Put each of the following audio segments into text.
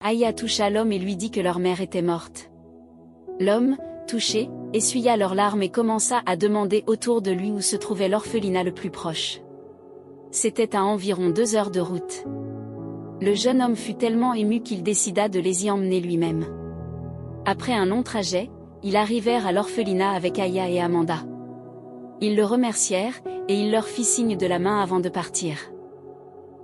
Aya toucha l'homme et lui dit que leur mère était morte. L'homme, touché, essuya leurs larmes et commença à demander autour de lui où se trouvait l'orphelinat le plus proche. C'était à environ 2 heures de route. Le jeune homme fut tellement ému qu'il décida de les y emmener lui-même. Après un long trajet, ils arrivèrent à l'orphelinat avec Aya et Amanda. Ils le remercièrent, et il leur fit signe de la main avant de partir.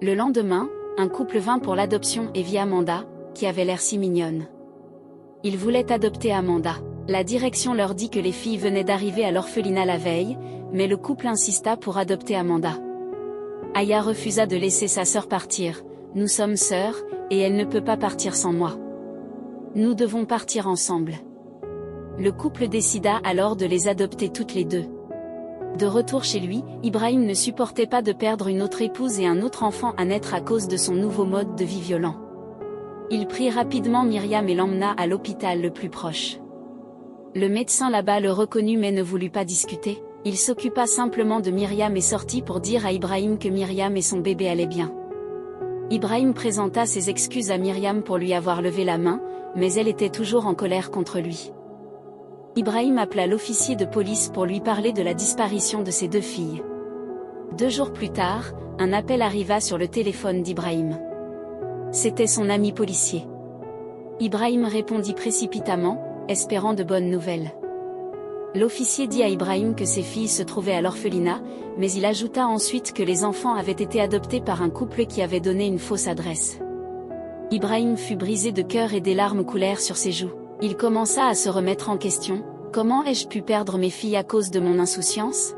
Le lendemain, un couple vint pour l'adoption et vit Amanda, qui avait l'air si mignonne. Ils voulaient adopter Amanda. La direction leur dit que les filles venaient d'arriver à l'orphelinat la veille, mais le couple insista pour adopter Amanda. Aya refusa de laisser sa sœur partir. « Nous sommes sœurs, et elle ne peut pas partir sans moi. Nous devons partir ensemble. » Le couple décida alors de les adopter toutes les deux. De retour chez lui, Ibrahim ne supportait pas de perdre une autre épouse et un autre enfant à naître à cause de son nouveau mode de vie violent. Il prit rapidement Myriam et l'emmena à l'hôpital le plus proche. Le médecin là-bas le reconnut mais ne voulut pas discuter. Il s'occupa simplement de Myriam et sortit pour dire à Ibrahim que Myriam et son bébé allaient bien. Ibrahim présenta ses excuses à Myriam pour lui avoir levé la main, mais elle était toujours en colère contre lui. Ibrahim appela l'officier de police pour lui parler de la disparition de ses 2 filles. 2 jours plus tard, un appel arriva sur le téléphone d'Ibrahim. C'était son ami policier. Ibrahim répondit précipitamment, espérant de bonnes nouvelles. L'officier dit à Ibrahim que ses filles se trouvaient à l'orphelinat, mais il ajouta ensuite que les enfants avaient été adoptés par un couple qui avait donné une fausse adresse. Ibrahim fut brisé de cœur et des larmes coulèrent sur ses joues. Il commença à se remettre en question. Comment ai-je pu perdre mes filles à cause de mon insouciance?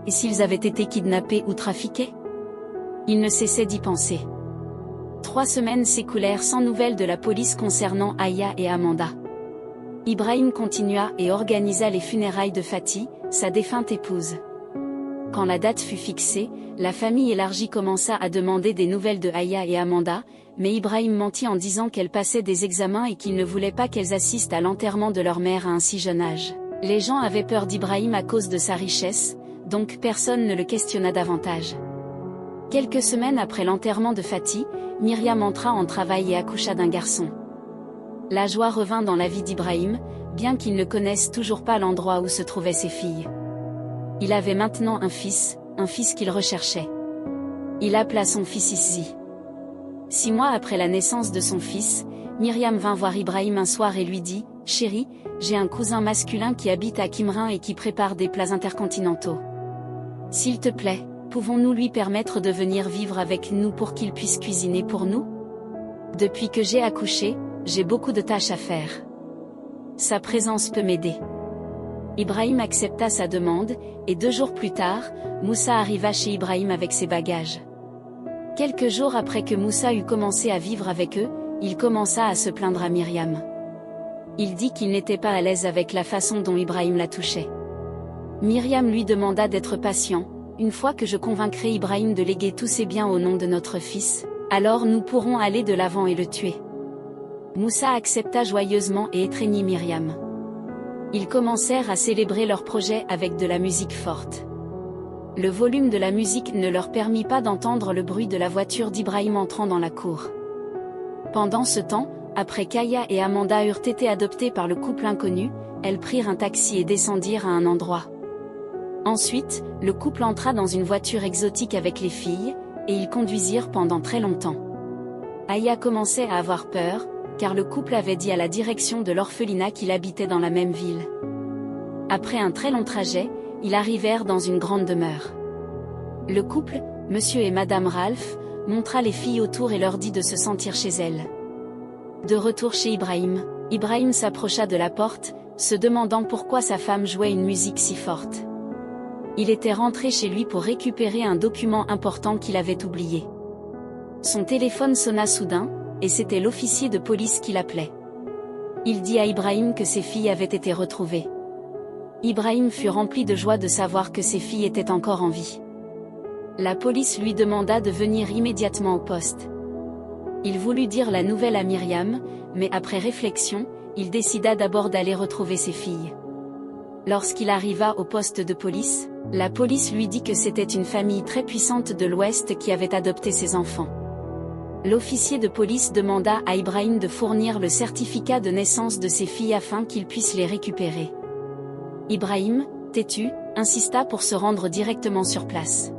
Et s'ils avaient été kidnappés ou trafiqués? Il ne cessait d'y penser. 3 semaines s'écoulèrent sans nouvelles de la police concernant Aya et Amanda. Ibrahim continua et organisa les funérailles de Fatih, sa défunte épouse. Quand la date fut fixée, la famille élargie commença à demander des nouvelles de Aya et Amanda, mais Ibrahim mentit en disant qu'elles passaient des examens et qu'il ne voulait pas qu'elles assistent à l'enterrement de leur mère à un si jeune âge. Les gens avaient peur d'Ibrahim à cause de sa richesse, donc personne ne le questionna davantage. Quelques semaines après l'enterrement de Fatih, Myriam entra en travail et accoucha d'un garçon. La joie revint dans la vie d'Ibrahim, bien qu'il ne connaisse toujours pas l'endroit où se trouvaient ses filles. Il avait maintenant un fils qu'il recherchait. Il appela son fils Issi. 6 mois après la naissance de son fils, Myriam vint voir Ibrahim un soir et lui dit « Chérie, j'ai un cousin masculin qui habite à Kimrin et qui prépare des plats intercontinentaux. S'il te plaît, pouvons-nous lui permettre de venir vivre avec nous pour qu'il puisse cuisiner pour nous? Depuis que j'ai accouché, j'ai beaucoup de tâches à faire. Sa présence peut m'aider. » Ibrahim accepta sa demande, et 2 jours plus tard, Moussa arriva chez Ibrahim avec ses bagages. Quelques jours après que Moussa eut commencé à vivre avec eux, il commença à se plaindre à Myriam. Il dit qu'il n'était pas à l'aise avec la façon dont Ibrahim la touchait. Myriam lui demanda d'être patient. « Une fois que je convaincrai Ibrahim de léguer tous ses biens au nom de notre fils, alors nous pourrons aller de l'avant et le tuer. » Moussa accepta joyeusement et étreignit Myriam. Ils commencèrent à célébrer leur projet avec de la musique forte. Le volume de la musique ne leur permit pas d'entendre le bruit de la voiture d'Ibrahim entrant dans la cour. Pendant ce temps, après qu'Aya et Amanda eurent été adoptées par le couple inconnu, elles prirent un taxi et descendirent à un endroit. Ensuite, le couple entra dans une voiture exotique avec les filles, et ils conduisirent pendant très longtemps. Aya commençait à avoir peur, car le couple avait dit à la direction de l'orphelinat qu'il habitait dans la même ville. Après un très long trajet, ils arrivèrent dans une grande demeure. Le couple, monsieur et madame Ralph, montra les filles autour et leur dit de se sentir chez elles. De retour chez Ibrahim, Ibrahim s'approcha de la porte, se demandant pourquoi sa femme jouait une musique si forte. Il était rentré chez lui pour récupérer un document important qu'il avait oublié. Son téléphone sonna soudain, et c'était l'officier de police qui l'appelait. Il dit à Ibrahim que ses filles avaient été retrouvées. Ibrahim fut rempli de joie de savoir que ses filles étaient encore en vie. La police lui demanda de venir immédiatement au poste. Il voulut dire la nouvelle à Myriam, mais après réflexion, il décida d'abord d'aller retrouver ses filles. Lorsqu'il arriva au poste de police, la police lui dit que c'était une famille très puissante de l'Ouest qui avait adopté ses enfants. L'officier de police demanda à Ibrahim de fournir le certificat de naissance de ses filles afin qu'il puisse les récupérer. Ibrahim, têtu, insista pour se rendre directement sur place.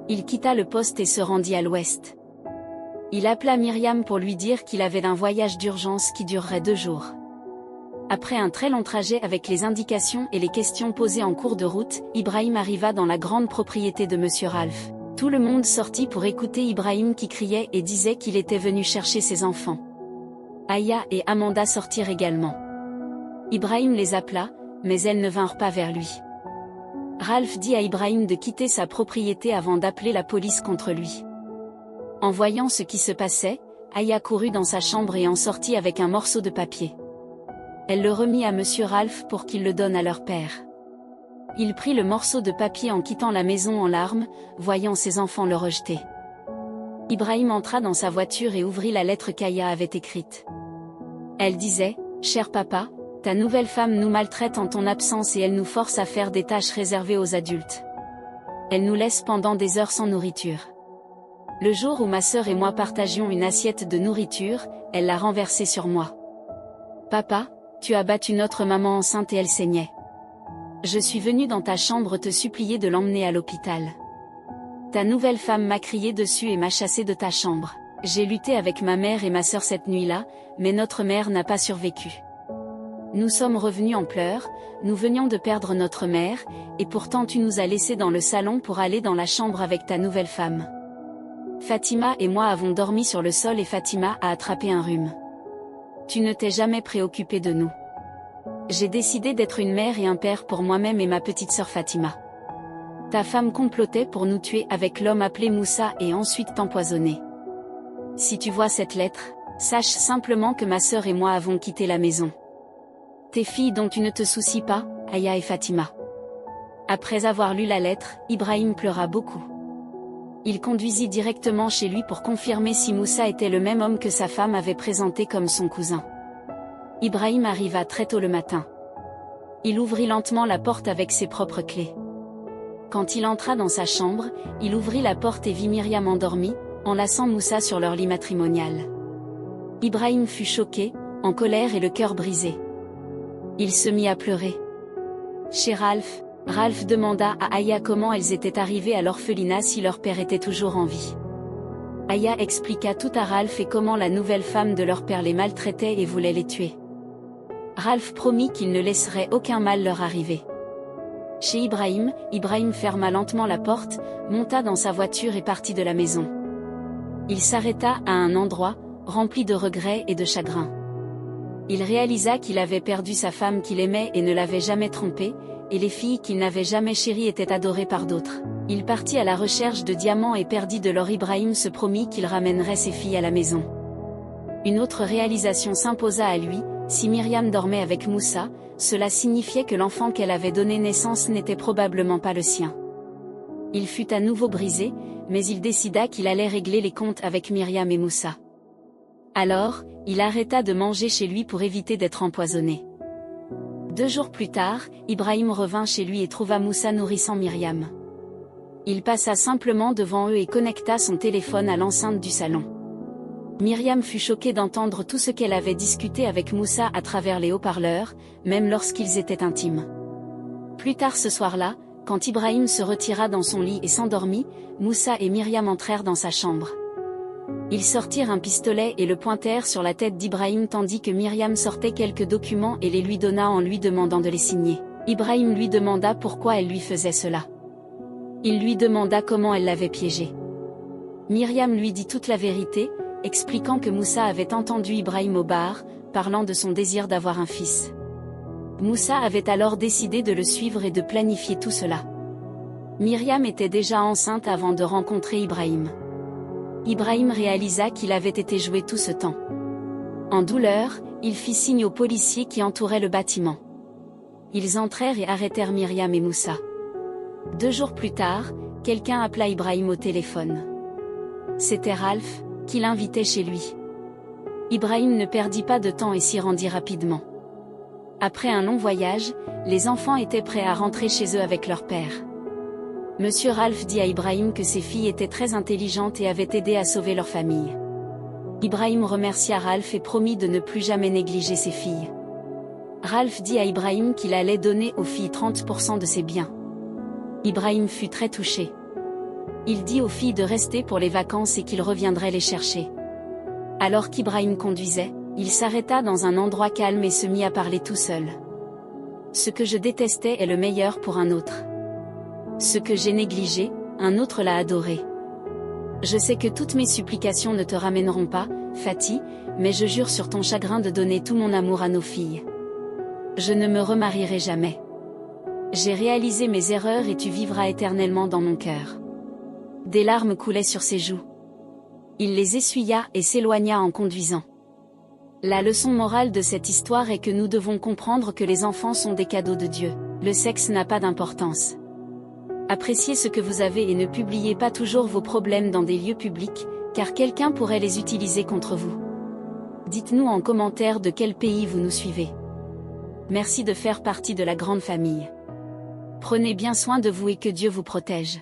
Il quitta le poste et se rendit à l'ouest. Il appela Myriam pour lui dire qu'il avait un voyage d'urgence qui durerait 2 jours. Après un très long trajet avec les indications et les questions posées en cours de route, Ibrahim arriva dans la grande propriété de Monsieur Ralph. Tout le monde sortit pour écouter Ibrahim qui criait et disait qu'il était venu chercher ses enfants. Aya et Amanda sortirent également. Ibrahim les appela, mais elles ne vinrent pas vers lui. Ralph dit à Ibrahim de quitter sa propriété avant d'appeler la police contre lui. En voyant ce qui se passait, Aya courut dans sa chambre et en sortit avec un morceau de papier. Elle le remit à Monsieur Ralph pour qu'il le donne à leur père. Il prit le morceau de papier en quittant la maison en larmes, voyant ses enfants le rejeter. Ibrahim entra dans sa voiture et ouvrit la lettre qu'Aya avait écrite. Elle disait « Cher papa, ta nouvelle femme nous maltraite en ton absence et elle nous force à faire des tâches réservées aux adultes. Elle nous laisse pendant des heures sans nourriture. Le jour où ma sœur et moi partagions une assiette de nourriture, elle l'a renversée sur moi. Papa, tu as battu notre maman enceinte et elle saignait. Je suis venu dans ta chambre te supplier de l'emmener à l'hôpital. Ta nouvelle femme m'a crié dessus et m'a chassé de ta chambre. J'ai lutté avec ma mère et ma sœur cette nuit-là, mais notre mère n'a pas survécu. Nous sommes revenus en pleurs, nous venions de perdre notre mère, et pourtant tu nous as laissés dans le salon pour aller dans la chambre avec ta nouvelle femme. Fatima et moi avons dormi sur le sol et Fatima a attrapé un rhume. Tu ne t'es jamais préoccupé de nous. J'ai décidé d'être une mère et un père pour moi-même et ma petite sœur Fatima. Ta femme complotait pour nous tuer avec l'homme appelé Moussa et ensuite t'empoisonner. Si tu vois cette lettre, sache simplement que ma sœur et moi avons quitté la maison. Tes filles dont tu ne te soucies pas, Aya et Fatima. Après avoir lu la lettre, Ibrahim pleura beaucoup. Il conduisit directement chez lui pour confirmer si Moussa était le même homme que sa femme avait présenté comme son cousin. Ibrahim arriva très tôt le matin. Il ouvrit lentement la porte avec ses propres clés. Quand il entra dans sa chambre, il ouvrit la porte et vit Myriam endormie, enlaçant Moussa sur leur lit matrimonial. Ibrahim fut choqué, en colère et le cœur brisé. Il se mit à pleurer. Chez Ralph, Ralph demanda à Aya comment elles étaient arrivées à l'orphelinat si leur père était toujours en vie. Aya expliqua tout à Ralph et comment la nouvelle femme de leur père les maltraitait et voulait les tuer. Ralph promit qu'il ne laisserait aucun mal leur arriver. Chez Ibrahim, Ibrahim ferma lentement la porte, monta dans sa voiture et partit de la maison. Il s'arrêta à un endroit, rempli de regrets et de chagrin. Il réalisa qu'il avait perdu sa femme qu'il aimait et ne l'avait jamais trompée, et les filles qu'il n'avait jamais chéries étaient adorées par d'autres. Il partit à la recherche de diamants et perdit de l'or. Ibrahim se promit qu'il ramènerait ses filles à la maison. Une autre réalisation s'imposa à lui, si Myriam dormait avec Moussa, cela signifiait que l'enfant qu'elle avait donné naissance n'était probablement pas le sien. Il fut à nouveau brisé, mais il décida qu'il allait régler les comptes avec Myriam et Moussa. Alors, il arrêta de manger chez lui pour éviter d'être empoisonné. 2 jours plus tard, Ibrahim revint chez lui et trouva Moussa nourrissant Myriam. Il passa simplement devant eux et connecta son téléphone à l'enceinte du salon. Myriam fut choquée d'entendre tout ce qu'elle avait discuté avec Moussa à travers les haut-parleurs, même lorsqu'ils étaient intimes. Plus tard ce soir-là, quand Ibrahim se retira dans son lit et s'endormit, Moussa et Myriam entrèrent dans sa chambre. Ils sortirent un pistolet et le pointèrent sur la tête d'Ibrahim tandis que Myriam sortait quelques documents et les lui donna en lui demandant de les signer. Ibrahim lui demanda pourquoi elle lui faisait cela. Il lui demanda comment elle l'avait piégé. Myriam lui dit toute la vérité, expliquant que Moussa avait entendu Ibrahim au bar, parlant de son désir d'avoir un fils. Moussa avait alors décidé de le suivre et de planifier tout cela. Myriam était déjà enceinte avant de rencontrer Ibrahim. Ibrahim réalisa qu'il avait été joué tout ce temps. En douleur, il fit signe aux policiers qui entouraient le bâtiment. Ils entrèrent et arrêtèrent Myriam et Moussa. 2 jours plus tard, quelqu'un appela Ibrahim au téléphone. C'était Ralph, qui l'invitait chez lui. Ibrahim ne perdit pas de temps et s'y rendit rapidement. Après un long voyage, les enfants étaient prêts à rentrer chez eux avec leur père. Monsieur Ralph dit à Ibrahim que ses filles étaient très intelligentes et avaient aidé à sauver leur famille. Ibrahim remercia Ralph et promit de ne plus jamais négliger ses filles. Ralph dit à Ibrahim qu'il allait donner aux filles 30% de ses biens. Ibrahim fut très touché. Il dit aux filles de rester pour les vacances et qu'il reviendrait les chercher. Alors qu'Ibrahim conduisait, il s'arrêta dans un endroit calme et se mit à parler tout seul. Ce que je détestais est le meilleur pour un autre. Ce que j'ai négligé, un autre l'a adoré. Je sais que toutes mes supplications ne te ramèneront pas, Fatih, mais je jure sur ton chagrin de donner tout mon amour à nos filles. Je ne me remarierai jamais. J'ai réalisé mes erreurs et tu vivras éternellement dans mon cœur. Des larmes coulaient sur ses joues. Il les essuya et s'éloigna en conduisant. La leçon morale de cette histoire est que nous devons comprendre que les enfants sont des cadeaux de Dieu. Le sexe n'a pas d'importance. Appréciez ce que vous avez et ne publiez pas toujours vos problèmes dans des lieux publics, car quelqu'un pourrait les utiliser contre vous. Dites-nous en commentaire de quel pays vous nous suivez. Merci de faire partie de la grande famille. Prenez bien soin de vous et que Dieu vous protège.